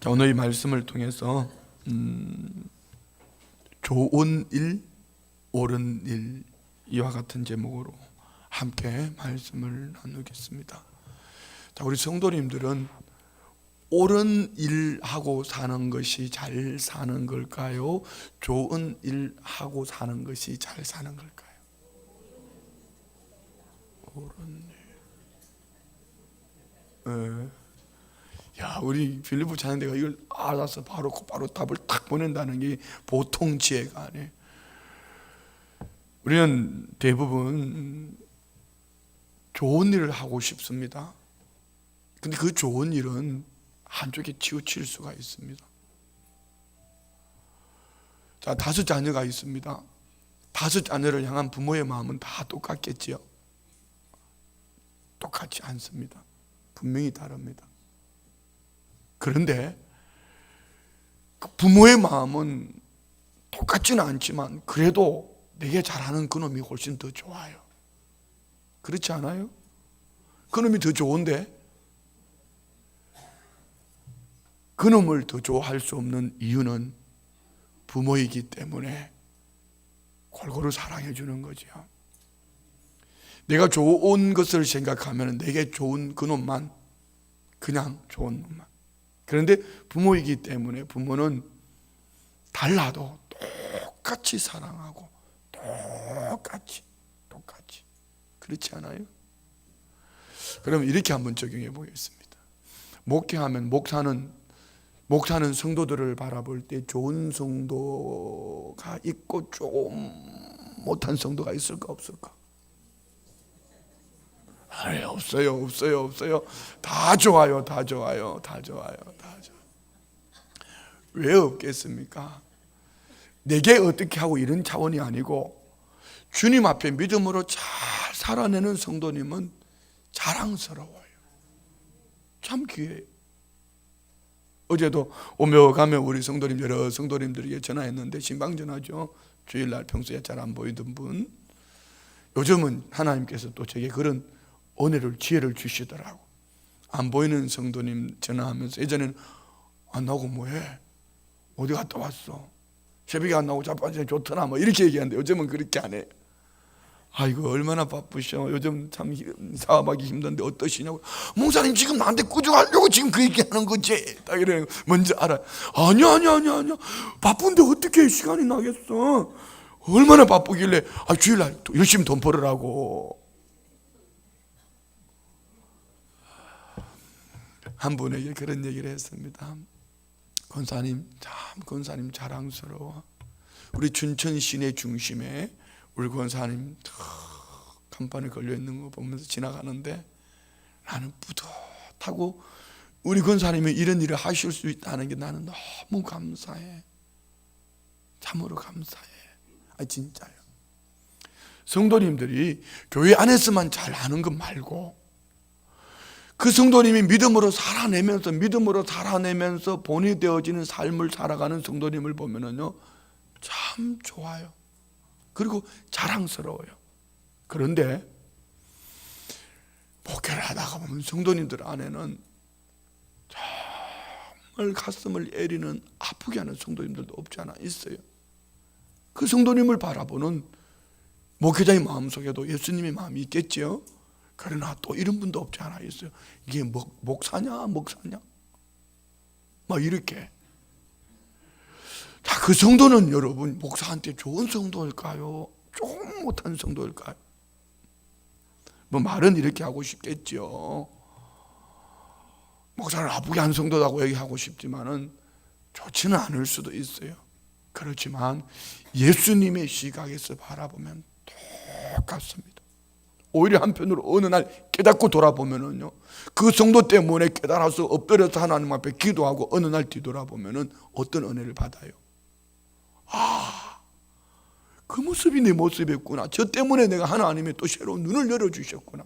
자, 오늘 이 말씀을 통해서 좋은 일, 옳은 일, 이와 같은 제목으로 함께 말씀을 나누겠습니다. 자, 우리 성도님들은 옳은 일 하고 사는 것이 잘 사는 걸까요? 좋은 일 하고 사는 것이 잘 사는 걸까요? 옳은 일. 야, 우리 빌리보 자녀대가 이걸 알아서 바로 답을 탁 보낸다는 게 보통 지혜가 아니에요. 우리는 대부분 좋은 일을 하고 싶습니다. 근데 그 좋은 일은 한쪽에 치우칠 수가 있습니다. 자, 5 자녀가 있습니다. 5 자녀를 향한 부모의 마음은 다 똑같겠지요? 똑같지 않습니다. 분명히 다릅니다. 그런데 그 부모의 마음은 똑같지는 않지만 그래도 내게 잘하는 그놈이 훨씬 더 좋아요. 그렇지 않아요? 그놈이 더 좋은데 그놈을 더 좋아할 수 없는 이유는 부모이기 때문에 골고루 사랑해 주는 거죠. 내가 좋은 것을 생각하면 내게 좋은 그놈만, 그냥 좋은 놈만. 그런데 부모이기 때문에 부모는 달라도 똑같이 사랑하고 똑같이 그렇지 않아요? 그러면 이렇게 한번 적용해 보겠습니다. 목회하면 목사는 성도들을 바라볼 때 좋은 성도가 있고 좀 못한 성도가 있을까 없을까? 아니, 없어요. 다 좋아요. 왜 없겠습니까? 내게 어떻게 하고 이런 차원이 아니고 주님 앞에 믿음으로 잘 살아내는 성도님은 자랑스러워요. 참 귀해요. 어제도 오며 가며 우리 성도님, 여러 성도님들에게 전화했는데 신방전화죠. 주일날 평소에 잘 안 보이던 분, 요즘은 하나님께서 또 제게 그런 은혜를, 지혜를 주시더라고. 안 보이는 성도님 전화하면서 예전에는 안 나오고 뭐해? 어디 갔다 왔어? 새벽에 안 나오고 자빠지니 좋더나 뭐 이렇게 얘기하는데 요즘은 그렇게 안 해. 아이고 얼마나 바쁘셔. 요즘 참 사업하기 힘든데 어떠시냐고. 목사님 지금 나한테 꾸중하려고 지금 그 얘기하는 거지. 딱 이래. 먼저 알아. 아니야. 바쁜데 어떻게 시간이 나겠어. 얼마나 바쁘길래 주일날 열심히 돈 벌으라고. 한 분에게 그런 얘기를 했습니다. 권사님 자랑스러워. 우리 춘천 시내 중심에 우리 권사님 간판에 걸려있는 거 보면서 지나가는데 나는 뿌듯하고 우리 권사님이 이런 일을 하실 수 있다는 게 나는 너무 감사해. 참으로 감사해. 진짜요. 성도님들이 교회 안에서만 잘 아는 것 말고 그 성도님이 믿음으로 살아내면서 본이 되어지는 삶을 살아가는 성도님을 보면은요, 참 좋아요. 그리고 자랑스러워요. 그런데 목회를 하다가 보면 성도님들 안에는 정말 가슴을 애리는 아프게 하는 성도님들도 없지 않아 있어요. 그 성도님을 바라보는 목회자의 마음속에도 예수님의 마음이 있겠지요. 그러나 또 이런 분도 없지 않아 있어요. 이게 목사냐 막 이렇게. 자, 그 성도는 여러분 목사한테 좋은 성도일까요? 조금 못한 성도일까요? 뭐 말은 이렇게 하고 싶겠죠. 목사를 아프게 한 성도라고 얘기하고 싶지만은 좋지는 않을 수도 있어요. 그렇지만 예수님의 시각에서 바라보면 똑같습니다. 오히려 한편으로 어느 날 깨닫고 돌아보면은요, 그 성도 때문에 깨달아서 엎드려서 하나님 앞에 기도하고 어느 날 뒤돌아보면은 어떤 은혜를 받아요. 그 모습이 내 모습이었구나. 저 때문에 내가 하나님의 또 새로운 눈을 열어주셨구나.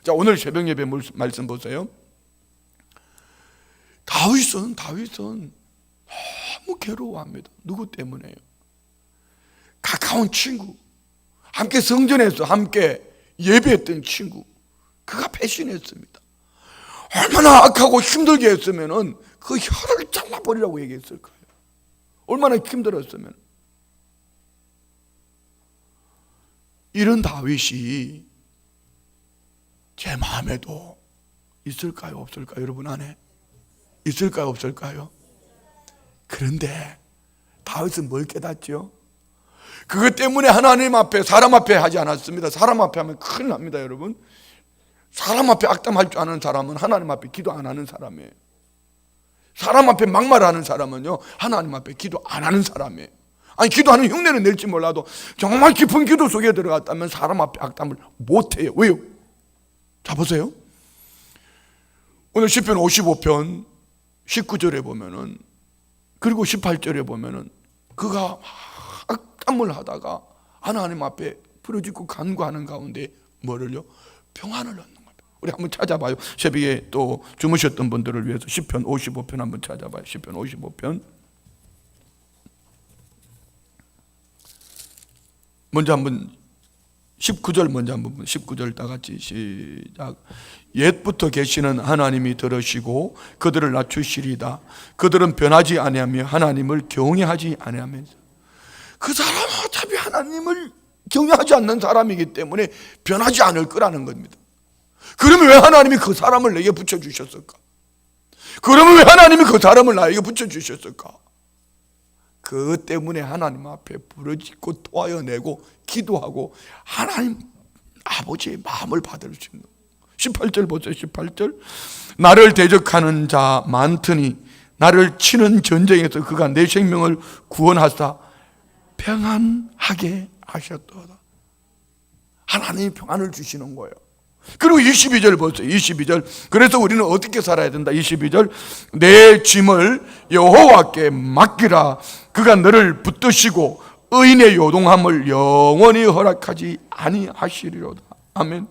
자, 오늘 새벽 예배 말씀 보세요. 다윗은 너무 괴로워합니다. 누구 때문에요? 가까운 친구, 함께 성전에서 함께 예배했던 친구, 그가 배신했습니다. 얼마나 악하고 힘들게 했으면은 그 혀를 잘라버리라고 얘기했을 거예요. 얼마나 힘들었으면. 이런 다윗이 제 마음에도 있을까요, 없을까요? 여러분 안에 있을까요, 없을까요? 그런데 다윗은 뭘 깨닫죠? 그것 때문에 하나님 앞에, 사람 앞에 하지 않았습니다. 사람 앞에 하면 큰일 납니다, 여러분. 사람 앞에 악담할 줄 아는 사람은 하나님 앞에 기도 안 하는 사람이에요. 사람 앞에 막말하는 사람은요, 하나님 앞에 기도 안 하는 사람이에요. 아니, 기도하는 흉내는 낼지 몰라도 정말 깊은 기도 속에 들어갔다면 사람 앞에 악담을 못해요. 왜요? 자, 보세요. 오늘 시편 55편 19절에 보면은, 그리고 18절에 보면은 그가 악담을 하다가 하나님 앞에 부르짖고 간구하는 가운데 뭐를요? 평안을 얻는 겁니다. 우리 한번 찾아봐요. 새벽에 또 주무셨던 분들을 위해서 시편 55편 한번 찾아봐요. 시편 55편. 먼저 한번 19절 먼저 한번 19절 다 같이 시작. 옛부터 계시는 하나님이 들으시고 그들을 낮추시리다. 그들은 변하지 아니하며 하나님을 경외하지 아니하면서. 그 사람은 어차피 하나님을 경외하지 않는 사람이기 때문에 변하지 않을 거라는 겁니다. 그러면 왜 하나님이 그 사람을 내게 붙여주셨을까? 그러면 왜 하나님이 그 사람을 나에게 붙여주셨을까? 그것 때문에 하나님 앞에 부르짖고 토하여내고 기도하고 하나님 아버지의 마음을 받을 수 있는. 18절 보세요. 18절. 나를 대적하는 자 많더니 나를 치는 전쟁에서 그가 내 생명을 구원하사 평안하게 하셨도다. 하나님이 평안을 주시는 거예요. 그리고 22절 보세요. 22절. 그래서 우리는 어떻게 살아야 된다? 22절. 내 짐을 여호와께 맡기라. 그가 너를 붙드시고 의인의 요동함을 영원히 허락하지 아니하시리로다. 아멘.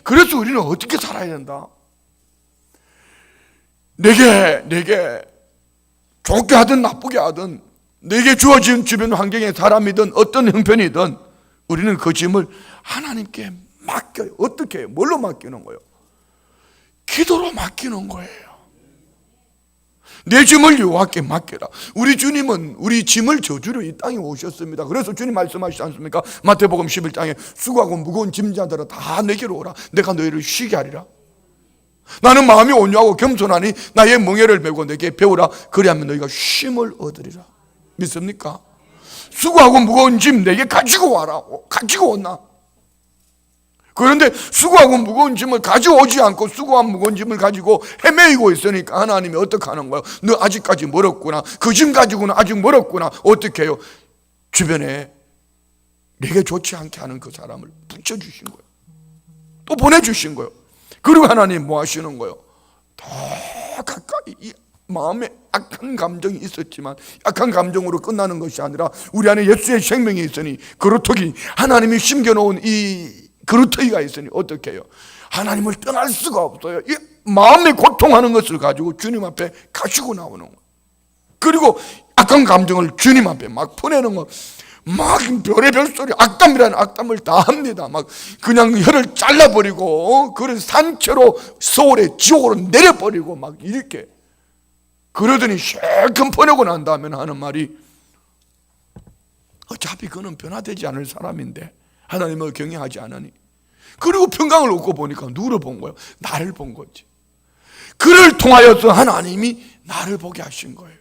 그래서 우리는 어떻게 살아야 된다? 내게 좋게 하든 나쁘게 하든 내게 주어진 주변 환경의 사람이든 어떤 형편이든 우리는 그 짐을 하나님께 맡겨요. 어떻게 해요? 뭘로 맡기는 거예요? 기도로 맡기는 거예요. 내 짐을 여호와께 맡겨라. 우리 주님은 우리 짐을 져주려 이 땅에 오셨습니다. 그래서 주님 말씀하시지 않습니까? 마태복음 11장에 수고하고 무거운 짐자들아 다 내게로 오라. 내가 너희를 쉬게 하리라. 나는 마음이 온유하고 겸손하니 나의 멍에를 메고 내게 배우라. 그리하면 너희가 쉼을 얻으리라. 믿습니까? 수고하고 무거운 짐 내게 가지고 와라. 가지고 온나? 그런데 수고하고 무거운 짐을 가져오지 않고 수고한 무거운 짐을 가지고 헤매이고 있으니까 하나님이 어떻게 하는 거예요? 너 아직까지 멀었구나. 그 짐 가지고는 아직 멀었구나. 어떻게 해요? 주변에 내게 좋지 않게 하는 그 사람을 붙여주신 거예요. 또 보내주신 거예요. 그리고 하나님 뭐 하시는 거예요? 더 가까이 이 마음에 악한 감정이 있었지만 악한 감정으로 끝나는 것이 아니라 우리 안에 예수의 생명이 있으니 그루터기 하나님이 심겨놓은 이 그루터기가 있으니 어떻게 해요? 하나님을 떠날 수가 없어요. 이 마음에 고통하는 것을 가지고 주님 앞에 가지고 나오는 거예요. 그리고 악한 감정을 주님 앞에 막 보내는 거. 막 별의별 소리, 악담이라는 악담을 다 합니다. 막 그냥 혀를 잘라버리고 그런 산채로 서울의 지옥으로 내려버리고 막 이렇게 그러더니 실컷 보내고 난 다음에 하는 말이 어차피 그는 변화되지 않을 사람인데 하나님을 경외하지 않으니. 그리고 평강을 얻고 보니까 누구를 본 거예요? 나를 본 거지. 그를 통하여서 하나님이 나를 보게 하신 거예요.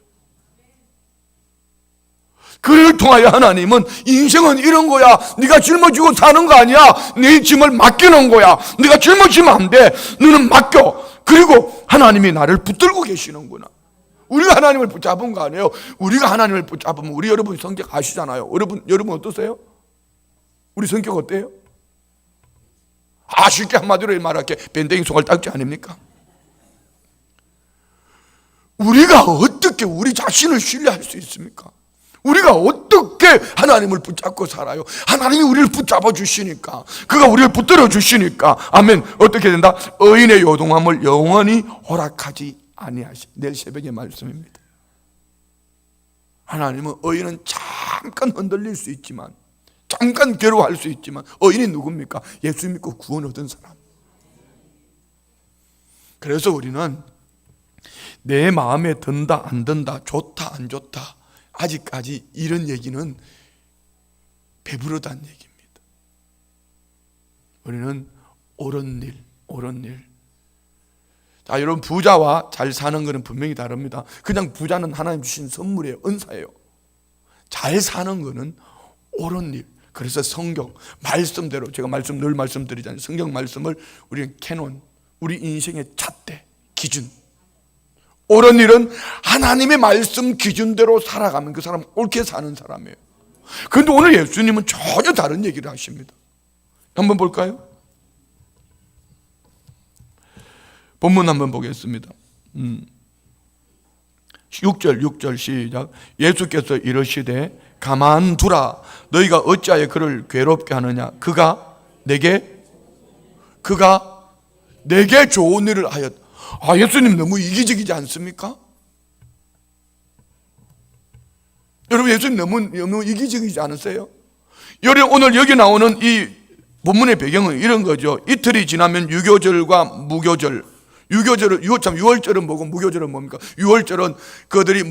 그를 통하여 하나님은 인생은 이런 거야. 네가 짊어지고 사는 거 아니야. 네 짐을 맡기는 거야. 네가 짊어지면 안 돼. 너는 맡겨. 그리고 하나님이 나를 붙들고 계시는구나. 우리가 하나님을 붙잡은 거 아니에요. 우리가 하나님을 붙잡으면 우리 여러분 성격 아시잖아요. 여러분 어떠세요? 우리 성격 어때요? 쉽게 한마디로 말할게. 밴댕이 속을 닦지 아닙니까? 우리가 어떻게 우리 자신을 신뢰할 수 있습니까? 우리가 어떻게 하나님을 붙잡고 살아요? 하나님이 우리를 붙잡아 주시니까, 그가 우리를 붙들어 주시니까, 아멘. 어떻게 된다? 의인의 요동함을 영원히 허락하지 아니하시. 내일 새벽의 말씀입니다. 하나님은 의인은 잠깐 흔들릴 수 있지만, 잠깐 괴로워할 수 있지만, 의인이 누굽니까? 예수 믿고 구원 얻은 사람. 그래서 우리는 내 마음에 든다 안 든다, 좋다 안 좋다, 아직까지 이런 얘기는 배부르다는 얘기입니다. 우리는 옳은 일. 자, 여러분, 부자와 잘 사는 것은 분명히 다릅니다. 그냥 부자는 하나님 주신 선물이에요. 은사예요. 잘 사는 것은 옳은 일. 그래서 성경 말씀대로, 제가 늘 말씀드리잖아요. 성경 말씀을 우리는 캐논, 우리 인생의 잣대, 기준. 옳은 일은 하나님의 말씀 기준대로 살아가면 그 사람은 옳게 사는 사람이에요. 그런데 오늘 예수님은 전혀 다른 얘기를 하십니다. 한번 볼까요? 본문 한번 보겠습니다. 6절 시작. 예수께서 이르시되 가만두라. 너희가 어찌하여 그를 괴롭게 하느냐. 그가 내게 좋은 일을 하였다. 예수님 너무 이기적이지 않습니까? 여러분, 예수님 너무 이기적이지 않으세요? 오늘 여기 나오는 이 본문의 배경은 이런 거죠. 이틀이 지나면 유교절과 무교절. 유월절은 뭐고 무교절은 뭡니까? 유월절은 그들이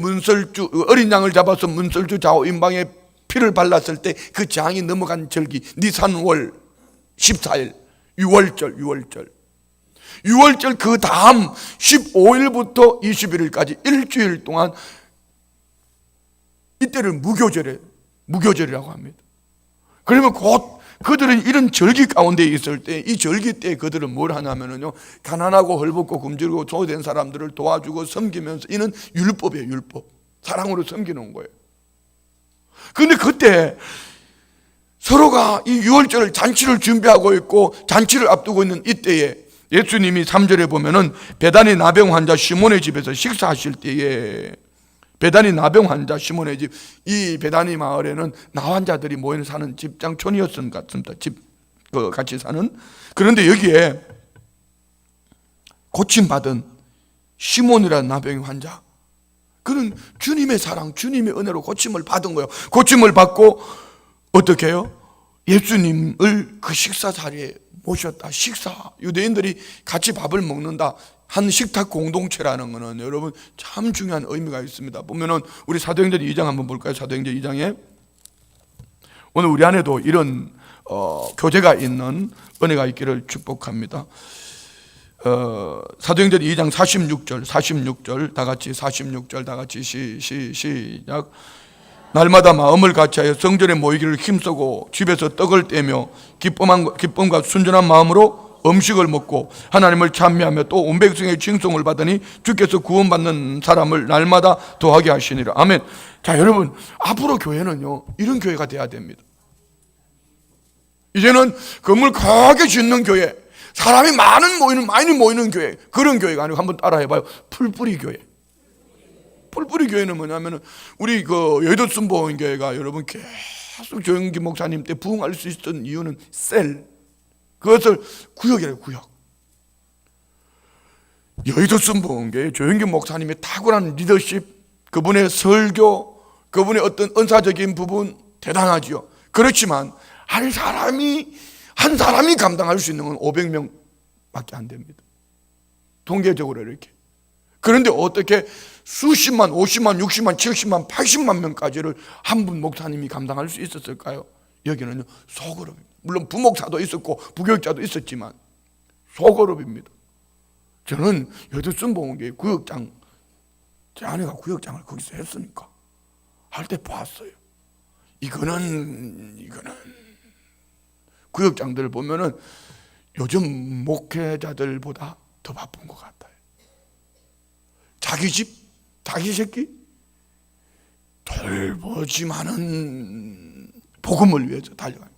어린 양을 잡아서 문설주 좌우 임방에 피를 발랐을 때 그 장이 넘어간 절기, 니산월 14일 유월절. 유월절 그 다음 15일부터 21일까지 일주일 동안 이때를 무교절이라고 합니다. 그러면 곧 그들은 이런 절기 가운데 있을 때, 이 절기 때 그들은 뭘 하냐면요, 가난하고 헐벗고 굶주리고 소외된 사람들을 도와주고 섬기면서, 이는 율법이에요. 율법. 사랑으로 섬기는 거예요. 그런데 그때 서로가 이 유월절 잔치를 준비하고 있고 잔치를 앞두고 있는 이때에 예수님이 3절에 보면은 베다니 나병 환자 시몬의 집에서 식사하실 때에, 베다니 나병 환자 시몬의 집, 이 베다니 마을에는 나환자들이 모여 사는 집장촌이었던 것 같습니다. 같이 사는. 그런데 여기에 고침받은 시몬이라는 나병 환자, 그는 주님의 사랑, 주님의 은혜로 고침을 받은 거예요. 고침을 받고 어떻게 해요? 예수님을 그 식사 자리에 모셨다. 유대인들이 같이 밥을 먹는다. 한 식탁 공동체라는 것은 여러분 참 중요한 의미가 있습니다. 보면은 우리 사도행전 2장 한번 볼까요? 사도행전 2장에 오늘 우리 안에도 이런 교제가 있는 은혜가 있기를 축복합니다. 사도행전 2장 46절 다 같이 46절 다 같이 시작. 날마다 마음을 같이하여 성전에 모이기를 힘쓰고 집에서 떡을 떼며 기쁨과 순전한 마음으로 음식을 먹고 하나님을 찬미하며 또 온 백성의 칭송을 받으니 주께서 구원받는 사람을 날마다 더하게 하시니라. 아멘. 자, 여러분, 앞으로 교회는요 이런 교회가 돼야 됩니다. 이제는 건물 크게 짓는 교회, 사람이 많이 모이는 교회, 그런 교회가 아니고 한번 따라해봐요. 풀뿌리 교회. 풀뿌리 교회는 뭐냐면은 우리 그 여의도 순복음교회가 여러분 계속 조영기 목사님 때 부흥할 수 있었던 이유는 그것을 구역이래요. 구역. 여의도 순복음교회 조영기 목사님의 탁월한 리더십, 그분의 설교, 그분의 어떤 은사적인 부분 대단하지요. 그렇지만 한 사람이 감당할 수 있는 건 500명밖에 안 됩니다. 통계적으로 이렇게. 그런데 어떻게 수십만, 50만, 60만, 70만, 80만 명까지를 한 분 목사님이 감당할 수 있었을까요? 여기는요 소그룹입니다. 물론 부목사도 있었고 부교육자도 있었지만 소그룹입니다. 저는 여의도 순복음교회 구역장, 제 아내가 구역장을 거기서 했으니까 할 때 봤어요. 이거는 구역장들을 보면은 요즘 목회자들보다 더 바쁜 것 같아요. 자기 집, 자기 새끼 돌보지만은 복음을 위해서 달려가요.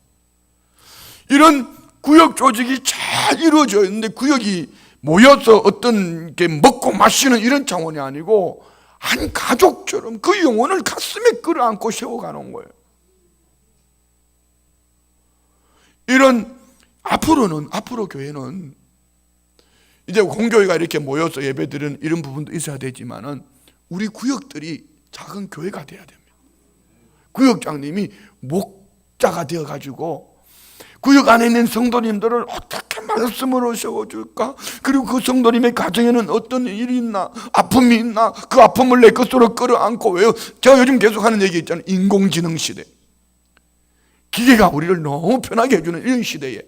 이런 구역 조직이 잘 이루어져 있는데 구역이 모여서 어떤 게 먹고 마시는 이런 차원이 아니고 한 가족처럼 그 영혼을 가슴에 끌어안고 세워가는 거예요. 앞으로 교회는 이제 공교회가 이렇게 모여서 예배드리는 이런 부분도 있어야 되지만은 우리 구역들이 작은 교회가 돼야 됩니다. 구역장님이 목자가 되어가지고 구역 안에 있는 성도님들을 어떻게 말씀으로 세워줄까? 그리고 그 성도님의 가정에는 어떤 일이 있나? 아픔이 있나? 그 아픔을 내 것으로 끌어안고. 왜요? 제가 요즘 계속 하는 얘기 있잖아요. 인공지능 시대. 기계가 우리를 너무 편하게 해주는 이런 시대에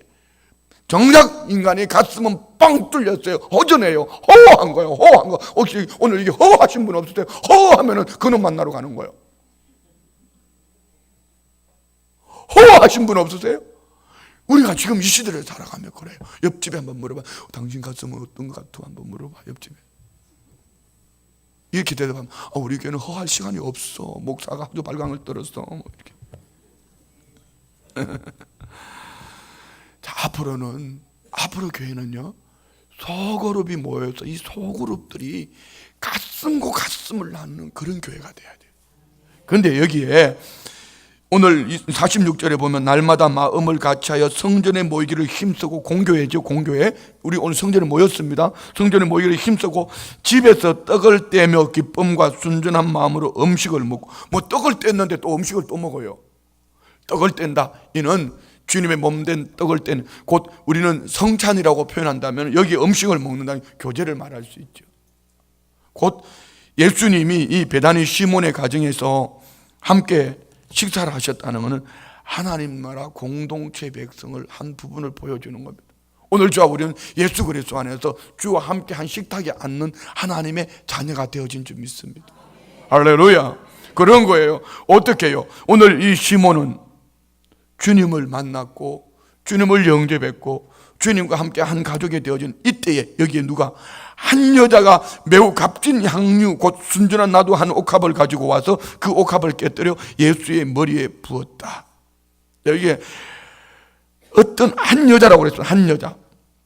정작 인간의 가슴은 빵 뚫렸어요. 허전해요. 허한 거예요. 허한 거. 혹시 오늘 이게 허하신 분 없으세요? 허하면은 그놈 만나러 가는 거예요. 허하신 분 없으세요? 우리가 지금 이 시대를 살아가며 그래요. 옆집에 한번 물어봐. 당신 가슴은 어떤 것 같아? 한번 물어봐. 옆집에. 이렇게 대답하면 우리 교회는 허할 시간이 없어. 목사가 아주 발광을 떨었어. 이렇게. 자, 앞으로 교회는요, 소그룹이 모여서 이 소그룹들이 가슴과 가슴을 나누는 그런 교회가 돼야 돼요. 그런데 여기에 오늘 46절에 보면 날마다 마음을 같이하여 성전에 모이기를 힘쓰고, 공교회죠, 공교회. 우리 오늘 성전에 모였습니다. 성전에 모이기를 힘쓰고 집에서 떡을 떼며 기쁨과 순전한 마음으로 음식을 먹고. 떡을 뗐는데 또 음식을 또 먹어요. 떡을 뗀다. 이는 주님의 몸된 떡을 뗀, 곧 우리는 성찬이라고 표현한다면 여기 음식을 먹는다는 교제를 말할 수 있죠. 곧 예수님이 이 베다니 시몬의 가정에서 함께 식사를 하셨다는 것은 하나님 나라 공동체 백성을 한 부분을 보여주는 겁니다. 오늘 저와 우리는 예수 그리스도 안에서 주와 함께 한 식탁에 앉는 하나님의 자녀가 되어진 줄 믿습니다. 할렐루야. 그런 거예요. 어떻게 해요? 오늘 이 시몬은 주님을 만났고 주님을 영접했고 주님과 함께 한 가족이 되어진 이때에 여기에 누가 한 여자가 매우 값진 향유 곧 순전한 나도 한 옥합을 가지고 와서 그 옥합을 깨뜨려 예수의 머리에 부었다. 여기에 어떤 한 여자라고 그랬어요. 한 여자.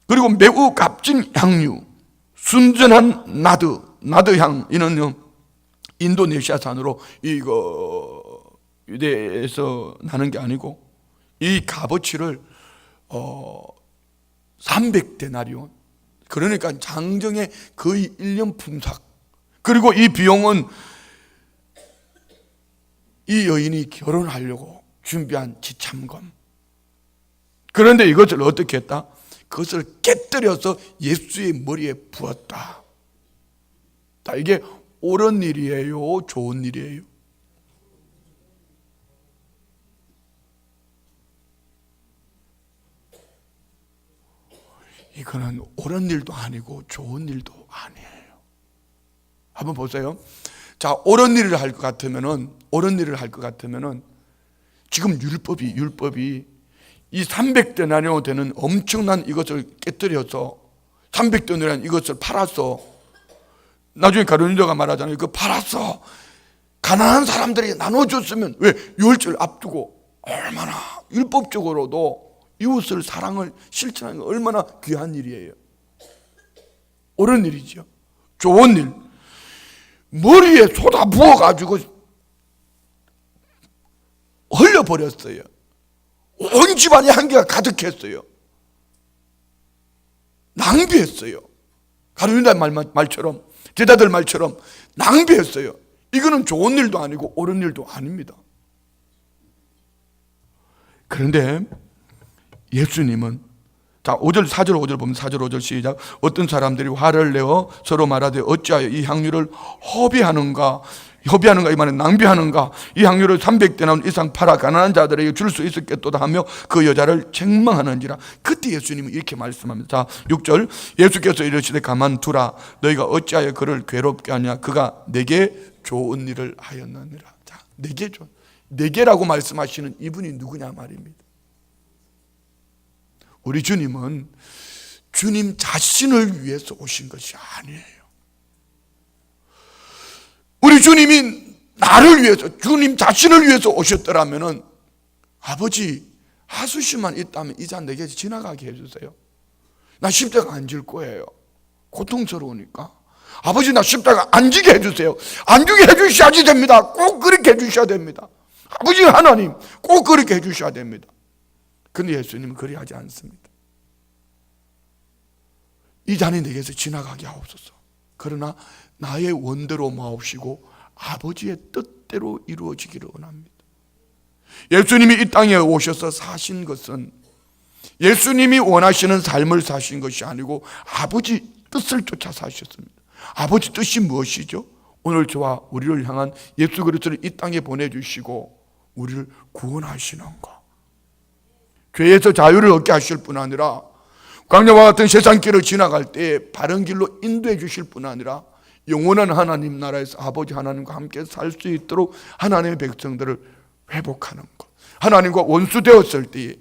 그리고 매우 값진 향유 순전한 나드향. 이는 인도네시아산으로 이거 유대에서 나는 게 아니고 이 값어치를 300데나리온, 그러니까 장정의 거의 1년 품삯. 그리고 이 비용은 이 여인이 결혼하려고 준비한 지참금. 그런데 이것을 어떻게 했다? 그것을 깨뜨려서 예수의 머리에 부었다. 이게 옳은 일이에요? 좋은 일이에요? 이거는 옳은 일도 아니고 좋은 일도 아니에요. 한번 보세요. 자, 옳은 일을 할 것 같으면은 지금 율법이 이 300데나리온 되는 엄청난 이것을 깨뜨려서 300데나리온 이것을 팔아서, 나중에 가룟유다가 말하잖아요. 그 팔아서 가난한 사람들이 나눠줬으면, 왜? 유월절 앞두고 얼마나 율법적으로도 이웃을 사랑을 실천하는 게 얼마나 귀한 일이에요. 옳은 일이죠. 좋은 일. 머리에 쏟아 부어가지고 흘려버렸어요. 온 집안이 한계가 가득했어요. 낭비했어요. 가룟유다 말처럼, 제자들 말처럼 낭비했어요. 이거는 좋은 일도 아니고 옳은 일도 아닙니다. 그런데 예수님은, 자, 5절, 4절, 5절 보면 4절, 5절 시작. 어떤 사람들이 화를 내어 서로 말하되 어찌하여 이 향유를 허비하는가, 이 말은 낭비하는가. 이 향유를 300데나리온 이상 팔아 가난한 자들에게 줄 수 있었겠도다 하며 그 여자를 책망하는지라. 그때 예수님은 이렇게 말씀합니다. 자, 6절. 예수께서 이르시되 가만두라. 너희가 어찌하여 그를 괴롭게 하냐. 그가 내게 좋은 일을 하였느니라. 자, 내게라고 말씀하시는 이분이 누구냐 말입니다. 우리 주님은 주님 자신을 위해서 오신 것이 아니에요. 우리 주님이 나를 위해서, 주님 자신을 위해서 오셨더라면, 아버지 하수시만 있다면 이 잔 내게 지나가게 해주세요. 나 십자가 안 질 거예요. 고통스러우니까. 아버지 나 십자가 안 지게 해주세요. 안 지게 해주셔야지 됩니다. 꼭 그렇게 해주셔야 됩니다. 아버지 하나님 꼭 그렇게 해주셔야 됩니다. 근데 예수님은 그리하지 않습니다. 이 잔이 내게서 지나가게 하옵소서. 그러나 나의 원대로 마옵시고 아버지의 뜻대로 이루어지기를 원합니다. 예수님이 이 땅에 오셔서 사신 것은 예수님이 원하시는 삶을 사신 것이 아니고 아버지 뜻을 쫓아 사셨습니다. 아버지 뜻이 무엇이죠? 오늘 저와 우리를 향한 예수 그리스도를 이 땅에 보내주시고 우리를 구원하시는 것, 죄에서 자유를 얻게 하실 뿐 아니라 광야와 같은 세상길을 지나갈 때 바른 길로 인도해 주실 뿐 아니라 영원한 하나님 나라에서 아버지 하나님과 함께 살 수 있도록 하나님의 백성들을 회복하는 것, 하나님과 원수 되었을 때,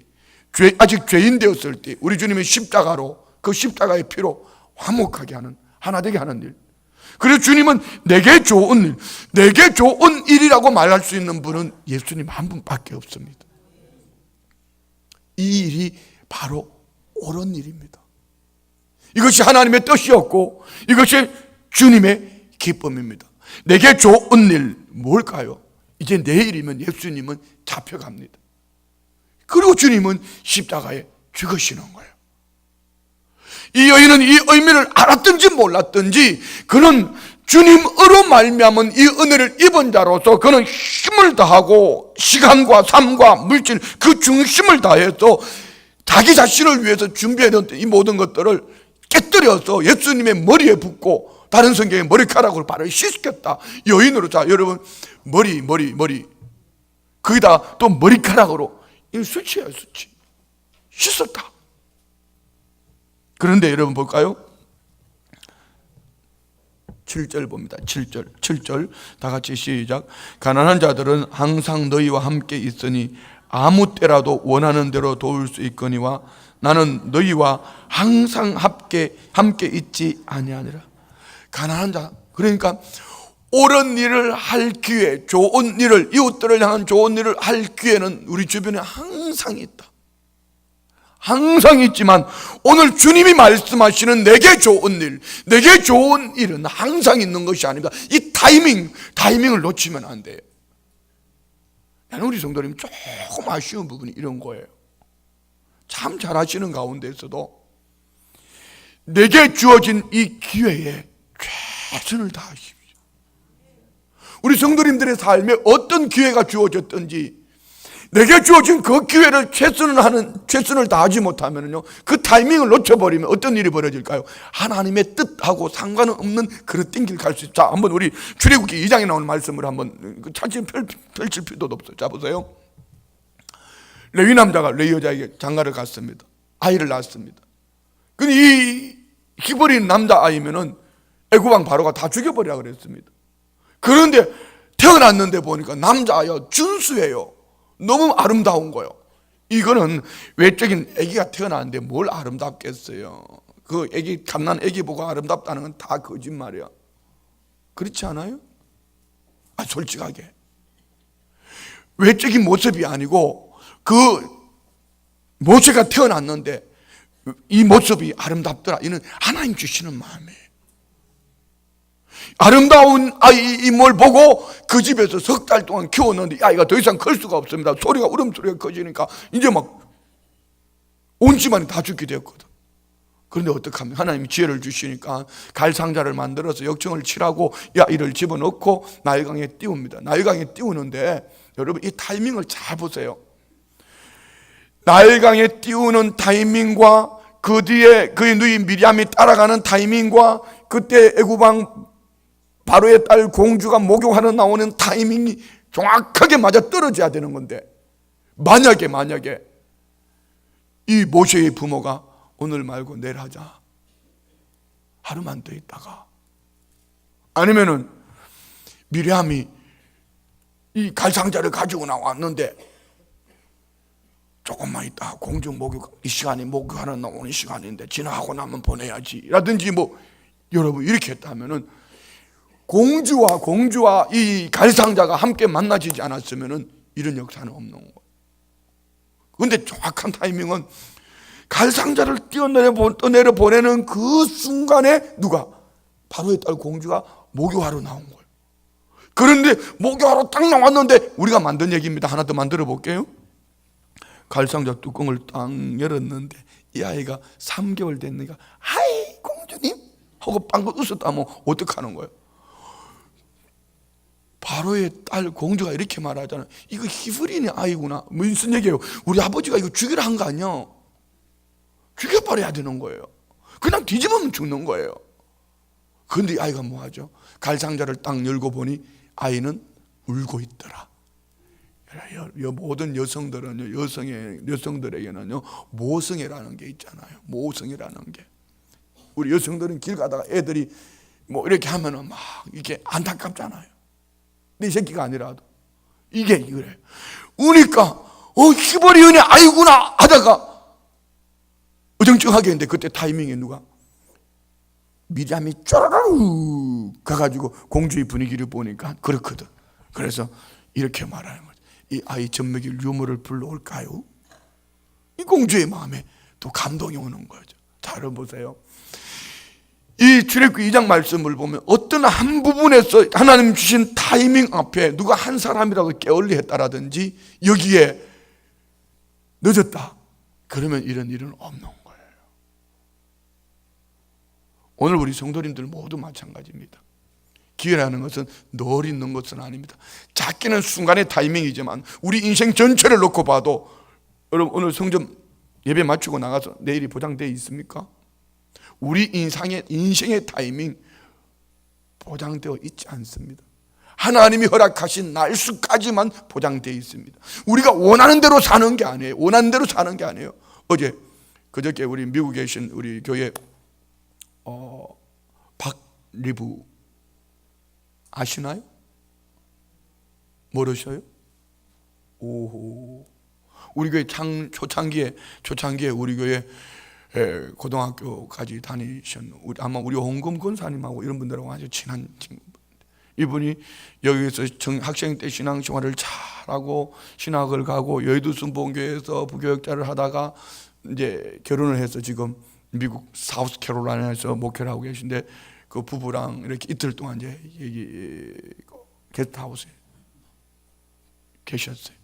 아직 죄인 되었을 때 우리 주님의 십자가로, 그 십자가의 피로 화목하게 하는, 하나 되게 하는 일. 그래서 주님은 내게 좋은 일, 내게 좋은 일이라고 말할 수 있는 분은 예수님 한 분밖에 없습니다. 이 일이 바로 옳은 일입니다. 이것이 하나님의 뜻이었고 이것이 주님의 기쁨입니다. 내게 좋은 일 뭘까요? 이제 내일이면 예수님은 잡혀갑니다. 그리고 주님은 십자가에 죽으시는 거예요. 이 여인은 이 의미를 알았든지 몰랐든지 그는 주님으로 말미암은 이 은혜를 입은 자로서 그는 힘을 다하고 시간과 삶과 물질 그 중심을 다해서 자기 자신을 위해서 준비해놓은 이 모든 것들을 깨뜨려서 예수님의 머리에 붓고, 다른 성경에 머리카락으로 발을 씻겼다. 여인으로, 자 여러분, 머리 거기다 또 머리카락으로, 이 수치예요, 수치. 씻었다. 그런데 여러분 볼까요? 7절 봅니다. 7절 다 같이 시작. 가난한 자들은 항상 너희와 함께 있으니 아무 때라도 원하는 대로 도울 수 있거니와 나는 너희와 항상 함께 있지 아니하니라. 가난한 자, 그러니까 옳은 일을 할 기회, 좋은 일을, 이웃들을 향한 좋은 일을 할 기회는 우리 주변에 항상 있다. 항상 있지만 오늘 주님이 말씀하시는 내게 좋은 일, 내게 좋은 일은 항상 있는 것이 아닙니다. 이 타이밍을 놓치면 안 돼요. 나는 우리 성도님 조금 아쉬운 부분이 이런 거예요. 참 잘하시는 가운데서도 내게 주어진 이 기회에 최선을 다하십시오. 우리 성도님들의 삶에 어떤 기회가 주어졌든지 내게 주어진 그 기회를 최선을 다하지 못하면요, 그 타이밍을 놓쳐버리면 어떤 일이 벌어질까요? 하나님의 뜻하고 상관은 없는 그릇 띵길 갈 수 있어요. 자, 한번 우리 출애굽기 2장에 나오는 말씀을 한번 차츰 펼칠 필요도 없어요. 자, 보세요. 레위 남자가 레위 여자에게 장가를 갔습니다. 아이를 낳았습니다. 근데 이 히브리 남자 아이면은 애굽왕 바로가 다 죽여버리라 그랬습니다. 그런데 태어났는데 보니까 남자아이가 준수해요. 너무 아름다운 거예요. 이거는 외적인 아기가 태어났는데 뭘 아름답겠어요. 그 아기, 갓난 아기 보고 아름답다는 건 다 거짓말이야. 그렇지 않아요? 솔직하게 외적인 모습이 아니고 그 모세가 태어났는데 이 모습이 아름답더라. 이는 하나님 주시는 마음이에요. 아름다운 아이임을 보고 그 집에서 석 달 동안 키웠는데 이 아이가 더 이상 클 수가 없습니다. 울음소리가 커지니까 이제 막 온 집안이 다 죽게 되었거든. 그런데 어떡합니까? 하나님이 지혜를 주시니까 갈상자를 만들어서 역청을 칠하고 이 아이를 집어넣고 나일강에 띄웁니다. 나일강에 띄우는데 여러분 이 타이밍을 잘 보세요. 나일강에 띄우는 타이밍과 그 뒤에 그의 누이 미리암이 따라가는 타이밍과 그때 애굽왕 바로의 딸 공주가 목욕하러 나오는 타이밍이 정확하게 맞아 떨어져야 되는 건데, 만약에 이 모세의 부모가 오늘 말고 내일 하자, 하루만 더 있다가, 아니면은 미리암이 이 갈상자를 가지고 나왔는데 조금만 있다 공주 목욕, 이 시간이 목욕하러 나오는 시간인데 지나가고 나면 보내야지 라든지 여러분 이렇게 했다면은 공주와 이 갈상자가 함께 만나지지 않았으면은 이런 역사는 없는 거예요. 그런데 정확한 타이밍은 갈상자를 떠내려 보내는 그 순간에 누가? 바로의 딸 공주가 목욕하러 나온 거예요. 그런데 목욕하러 딱 나왔는데 우리가 만든 얘기입니다. 하나 더 만들어 볼게요. 갈상자 뚜껑을 딱 열었는데 이 아이가 3개월 됐으니까 하이 공주님 하고 빵긋 웃었다면 어떡하는 거예요? 바로의 딸 공주가 이렇게 말하잖아요. 이거 히브리인의 아이구나. 무슨 얘기예요? 우리 아버지가 이거 죽이라 한 거 아니야? 죽여버려야 되는 거예요. 그냥 뒤집으면 죽는 거예요. 그런데 아이가 뭐하죠? 갈상자를 딱 열고 보니 아이는 울고 있더라. 모든 여성들은요, 여성들에게는요, 모성애라는 게 있잖아요. 모성애라는 게. 우리 여성들은 길 가다가 애들이 뭐 이렇게 하면은 막 이게 안타깝잖아요. 내 새끼가 아니라도. 이게 그래. 우니까, 희벌이 은혜 아이구나 하다가 어정쩡하게 했는데 그때 타이밍에 누가 미리암이 쪼르르 가가지고 공주의 분위기를 보니까 그렇거든. 그래서 이렇게 말하는 거죠. 이 아이 젖먹일 유모를 불러올까요? 이 공주의 마음에 또 감동이 오는 거죠. 자, 여러분 보세요. 이 출애굽기 2장 말씀을 보면 어떤 한 부분에서 하나님 주신 타이밍 앞에 누가 한 사람이라고 게을리 했다라든지 여기에 늦었다, 그러면 이런 일은 없는 거예요. 오늘 우리 성도님들 모두 마찬가지입니다. 기회라는 것은 늘 있는 것은 아닙니다. 작게는 순간의 타이밍이지만 우리 인생 전체를 놓고 봐도, 여러분 오늘 성전 예배 마치고 나가서 내일이 보장되어 있습니까? 우리 인생의 타이밍 보장되어 있지 않습니다. 하나님이 허락하신 날수까지만 보장되어 있습니다. 우리가 원하는 대로 사는 게 아니에요. 원하는 대로 사는 게 아니에요. 그저께 우리 미국에 계신 우리 교회 박리부 아시나요? 모르셔요? 오호. 우리 교회 초창기에 우리 교회 고등학교까지 다니신 아마 우리 홍금 권사님하고 이런 분들하고 아주 친한 친구. 이분이 여기서 학생 때 신앙생활을 잘하고 신학을 가고 여의도 순복음교회에서 부교역자를 하다가 이제 결혼을 해서 지금 미국 사우스캐롤라이나에서 목회를 하고 계신데, 그 부부랑 이렇게 이틀 동안 이제 여기 게스트하우스에 계셨어요.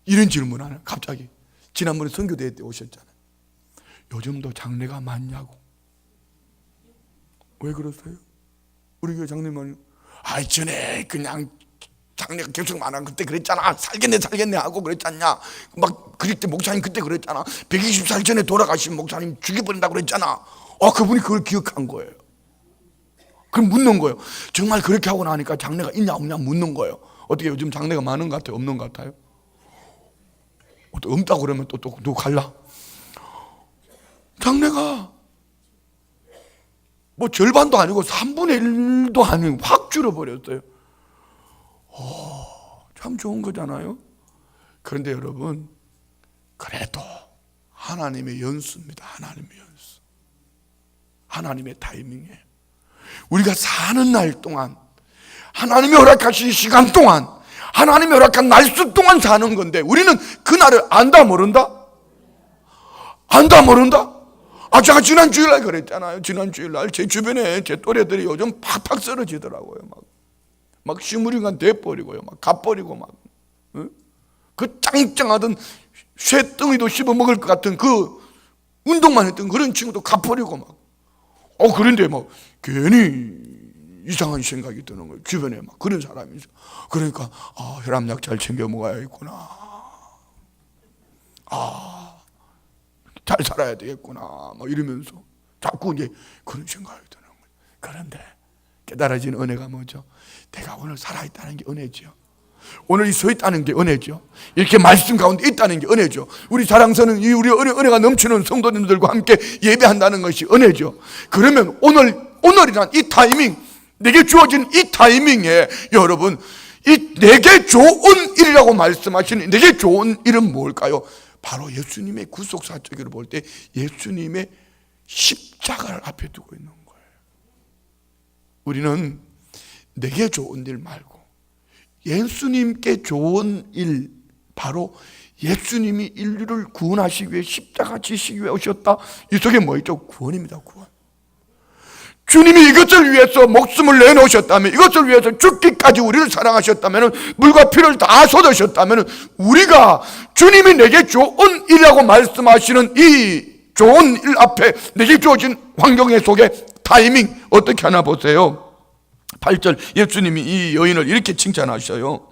이런 질문하는, 갑자기 지난번에 선교대회 때 오셨잖아요. 요즘도 장례가 많냐고. 왜 그러세요? 우리 교회 장례만, 전에 그냥 장례가 계속 많아. 그때 그랬잖아. 살겠네 하고 그랬잖냐. 막 그때 목사님 그때 그랬잖아. 120살 전에 돌아가신 목사님 죽여버린다고 그랬잖아. 그분이 그걸 기억한 거예요. 그럼 묻는 거예요. 정말 그렇게 하고 나니까 장례가 있냐 없냐 묻는 거예요. 어떻게 요즘 장례가 많은 것 같아요? 없는 것 같아요? 없다고 그러면 또 누구 갈라? 장례가 뭐 절반도 아니고 3분의 1도 아니고 확 줄어버렸어요. 참 좋은 거잖아요. 그런데 여러분, 그래도 하나님의 연수입니다. 하나님의 연수, 하나님의 타이밍이에요. 우리가 사는 날 동안, 하나님이 허락하신 시간 동안, 하나님이 허락한 날수 동안 사는 건데, 우리는 그날을 안다 모른다? 안다 모른다? 제가 지난 주일날 그랬잖아요. 지난 주일날 제 주변에 제 또래들이 요즘 팍팍 쓰러지더라고요. 막 시무링간 돼버리고요. 막 가버리고 막. 그 짱짱하던 쇠덩이도 씹어먹을 것 같은 그 운동만 했던 그런 친구도 가버리고 막. 그런데 막 괜히 이상한 생각이 드는 거예요. 주변에 막 그런 사람이 있어. 그러니까, 혈압약 잘 챙겨 먹어야겠구나. 잘 살아야 되겠구나. 막 이러면서 자꾸 이제 그런 생각이 드는 거예요. 그런데 깨달아진 은혜가 뭐죠? 내가 오늘 살아있다는 게 은혜죠. 오늘 서 있다는 게 은혜죠. 이렇게 말씀 가운데 있다는 게 은혜죠. 우리 사랑서는 우리 은혜가 넘치는 성도님들과 함께 예배한다는 것이 은혜죠. 그러면 오늘이란 이 타이밍, 내게 주어진 이 타이밍에 여러분, 이 내게 좋은 일이라고 말씀하시는 내게 좋은 일은 뭘까요? 바로 예수님의 구속사적으로 볼 때 예수님의 십자가를 앞에 두고 있는 거예요. 우리는 내게 좋은 일 말고 예수님께 좋은 일, 바로 예수님이 인류를 구원하시기 위해 십자가 지시기 위해 오셨다. 이 속에 뭐 있죠? 구원입니다. 구원. 주님이 이것을 위해서 목숨을 내놓으셨다면, 이것을 위해서 죽기까지 우리를 사랑하셨다면, 물과 피를 다 쏟으셨다면, 우리가 주님이 내게 좋은 일이라고 말씀하시는 이 좋은 일 앞에 내게 주어진 환경의 속에 타이밍 어떻게 하나 보세요. 8절 예수님이 이 여인을 이렇게 칭찬하셔요.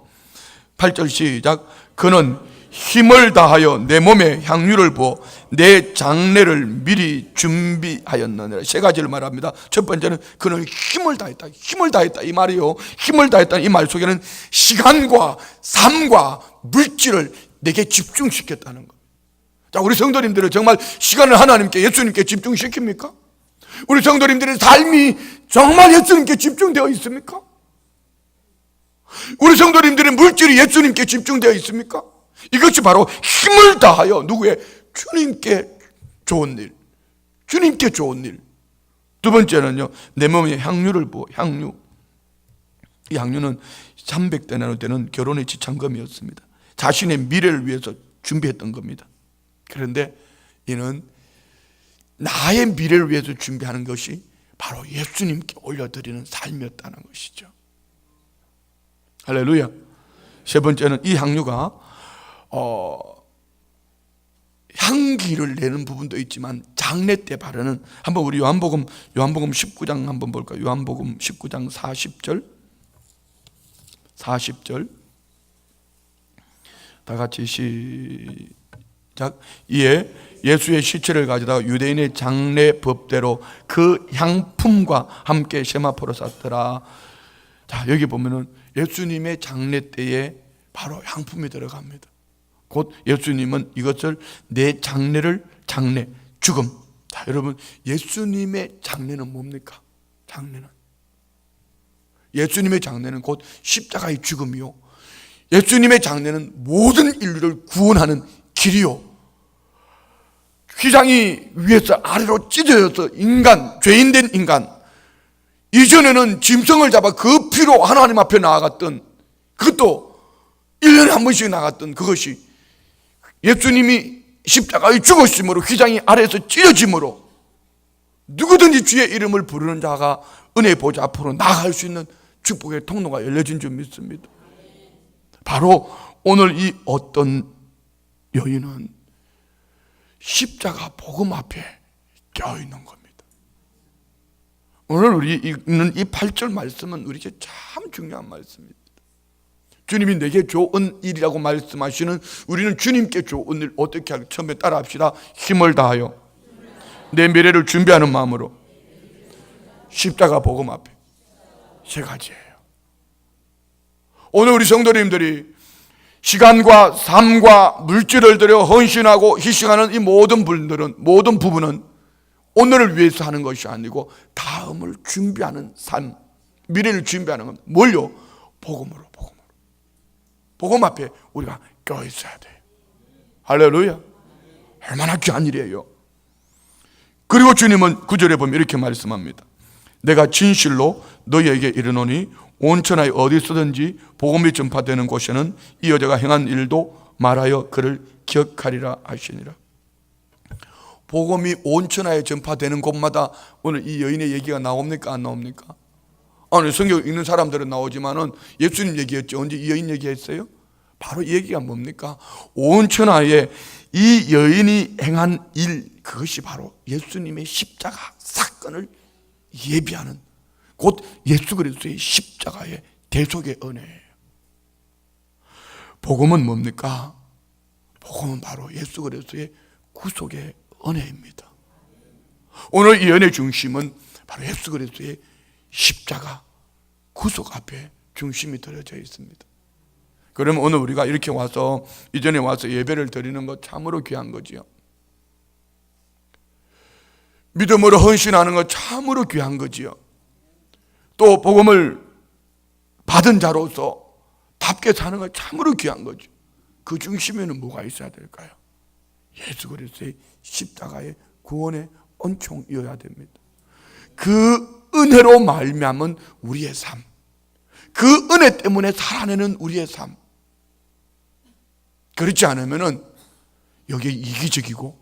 8절 시작. 그는 힘을 다하여 내 몸에 향유를 부어 내 장례를 미리 준비하였느니라. 세 가지를 말합니다. 첫 번째는 그는 힘을 다했다. 힘을 다했다 이 말이요. 힘을 다했다 이 말 속에는 시간과 삶과 물질을 내게 집중시켰다는 것. 자, 우리 성도님들은 정말 시간을 하나님께, 예수님께 집중시킵니까? 우리 성도님들의 삶이 정말 예수님께 집중되어 있습니까? 우리 성도님들의 물질이 예수님께 집중되어 있습니까? 이것이 바로 힘을 다하여 누구의? 주님께 좋은 일, 주님께 좋은 일. 두 번째는요, 내 몸에 향유를 부어. 향유, 이 향유는 300데나리 되는 결혼의 지참금이었습니다. 자신의 미래를 위해서 준비했던 겁니다. 그런데 이는 나의 미래를 위해서 준비하는 것이 바로 예수님께 올려드리는 삶이었다는 것이죠. 할렐루야. 세 번째는 이 향유가 향기를 내는 부분도 있지만 장례 때 바르는, 한번 우리 요한복음 19장 한번 볼까요? 요한복음 19장 40절 다 같이 시작. 이에 예수의 시체를 가져다가 유대인의 장례 법대로 그 향품과 함께 세마포로 쌌더라. 자, 여기 보면은 예수님의 장례 때에 바로 향품이 들어갑니다. 곧 예수님은 이것을 내 장례, 죽음. 자, 여러분, 예수님의 장례는 뭡니까? 예수님의 장례는 곧 십자가의 죽음이요, 예수님의 장례는 모든 인류를 구원하는 길이요, 휘장이 위에서 아래로 찢어져서 죄인된 인간, 이전에는 짐승을 잡아 그 피로 하나님 앞에 나아갔던, 그것도 1년에 한 번씩 나갔던 그것이 예수님이 십자가의 죽으심으로, 휘장이 아래에서 찢어짐으로 누구든지 주의 이름을 부르는 자가 은혜의 보좌 앞으로 나아갈 수 있는 축복의 통로가 열려진 줄 믿습니다. 바로 오늘 이 어떤 여인은 십자가 복음 앞에 껴있는 겁니다. 오늘 우리 읽는 이 8절 말씀은 우리에게 참 중요한 말씀입니다. 주님이 내게 좋은 일이라고 말씀하시는, 우리는 주님께 좋은 일 어떻게 할까? 처음에 따라 합시다. 힘을 다하여 내 미래를 준비하는 마음으로 십자가 복음 앞에. 세 가지예요. 오늘 우리 성도님들이 시간과 삶과 물질을 들여 헌신하고 희생하는 이 모든 부분은 오늘을 위해서 하는 것이 아니고 다음을 준비하는 삶, 미래를 준비하는 겁니다. 뭘요? 복음으로. 복음 앞에 우리가 껴있어야 돼요. 할렐루야. 얼마나 귀한 일이에요. 그리고 주님은 9절에 보면 이렇게 말씀합니다. 내가 진실로 너희에게 이르노니 온 천하에 어디서든지 복음이 전파되는 곳에는 이 여자가 행한 일도 말하여 그를 기억하리라 하시니라. 복음이 온 천하에 전파되는 곳마다 오늘 이 여인의 얘기가 나옵니까? 안 나옵니까? 오늘 성경 읽는 사람들은 나오지만은 예수님 얘기했죠. 언제 이 여인 얘기했어요? 바로 이 얘기가 뭡니까? 온 천하에 이 여인이 행한 일, 그것이 바로 예수님의 십자가 사건을 예비하는, 곧 예수 그리스도의 십자가의 대속의 은혜예요. 복음은 뭡니까? 복음은 바로 예수 그리스도의 구속의 은혜입니다. 오늘 이 은혜의 중심은 바로 예수 그리스도의 십자가 구속 앞에 중심이 들어져 있습니다. 그러면 오늘 우리가 이렇게 와서, 이전에 와서 예배를 드리는 것 참으로 귀한 거지요. 믿음으로 헌신하는 것 참으로 귀한 거지요. 또 복음을 받은 자로서 답게 사는 것 참으로 귀한 거죠. 그 중심에는 뭐가 있어야 될까요? 예수 그리스도의 십자가의 구원의 은총이어야 됩니다. 그 은혜로 말미암은 우리의 삶, 그 은혜 때문에 살아내는 우리의 삶. 그렇지 않으면은 여기에 이기적이고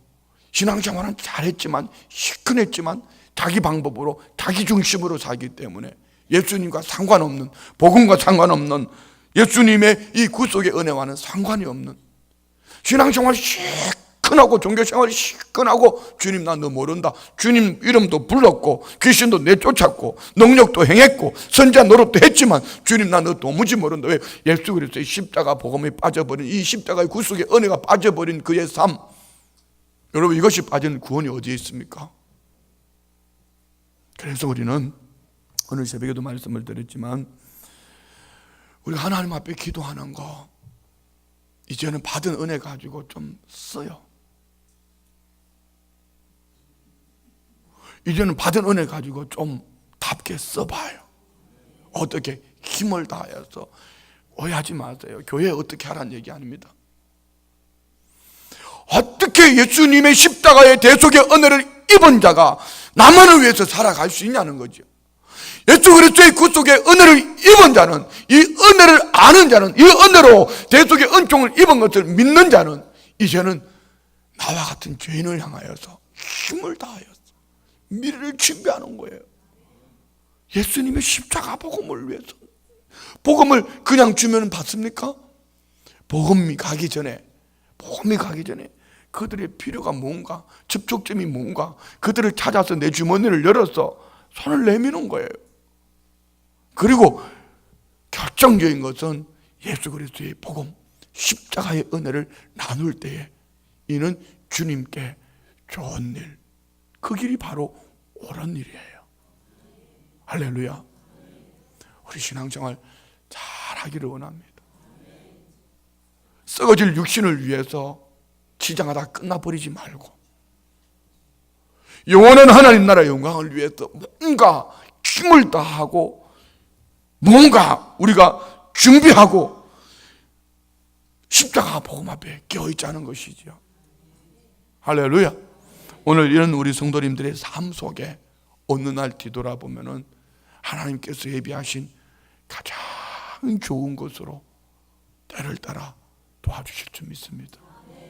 신앙생활은 잘했지만 시큰했지만 자기 방법으로 자기 중심으로 살기 때문에 예수님과 상관없는, 복음과 상관없는, 예수님의 이 구속의 은혜와는 상관이 없는 신앙생활 시큰하고 종교생활이 시큰하고 주님 나 너 모른다. 주님 이름도 불렀고 귀신도 내쫓았고 능력도 행했고 선지자 노릇도 했지만 주님 나 너 도무지 모른다. 왜? 예수 그리스도의 십자가 복음이 빠져버린 이 십자가의 구속의 은혜가 빠져버린 그의 삶. 여러분 이것이 빠진 구원이 어디에 있습니까? 그래서 우리는 오늘 새벽에도 말씀을 드렸지만 우리가 하나님 앞에 기도하는 거 이제는 받은 은혜 가지고 좀 써요. 이제는 받은 은혜 가지고 좀 답게 써봐요. 어떻게? 힘을 다해서. 오해하지 마세요. 교회 어떻게 하라는 얘기 아닙니다. 어떻게 예수님의 십자가의 대속의 은혜를 입은 자가 나만을 위해서 살아갈 수 있냐는 거죠. 예수 그리스도의 구속의 은혜를 입은 자는, 이 은혜를 아는 자는, 이 은혜로 대속의 은총을 입은 것을 믿는 자는 이제는 나와 같은 죄인을 향하여서 힘을 다하여서 미래를 준비하는 거예요. 예수님의 십자가 복음을 위해서. 복음을 그냥 주면 받습니까? 복음이 가기 전에 그들의 필요가 뭔가, 접촉점이 뭔가, 그들을 찾아서 내 주머니를 열어서 손을 내미는 거예요. 그리고 결정적인 것은 예수 그리스도의 복음, 십자가의 은혜를 나눌 때에 이는 주님께 좋은 일, 그 길이 바로 옳은 일이에요. 할렐루야. 우리 신앙생활 잘하기를 원합니다. 썩어질 육신을 위해서 지장하다 끝나버리지 말고 영원한 하나님 나라의 영광을 위해서 뭔가 힘을 다하고 뭔가 우리가 준비하고 십자가 복음 앞에 깨어있자는 것이죠. 할렐루야. 오늘 이런 우리 성도님들의 삶 속에 어느 날 뒤돌아보면은 하나님께서 예비하신 가장 좋은 것으로 때를 따라 도와주실 줄 믿습니다.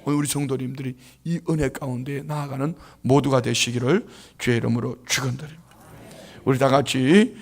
오늘 우리 성도님들이 이 은혜 가운데 나아가는 모두가 되시기를 주의 이름으로 축원드립니다. 우리 다 같이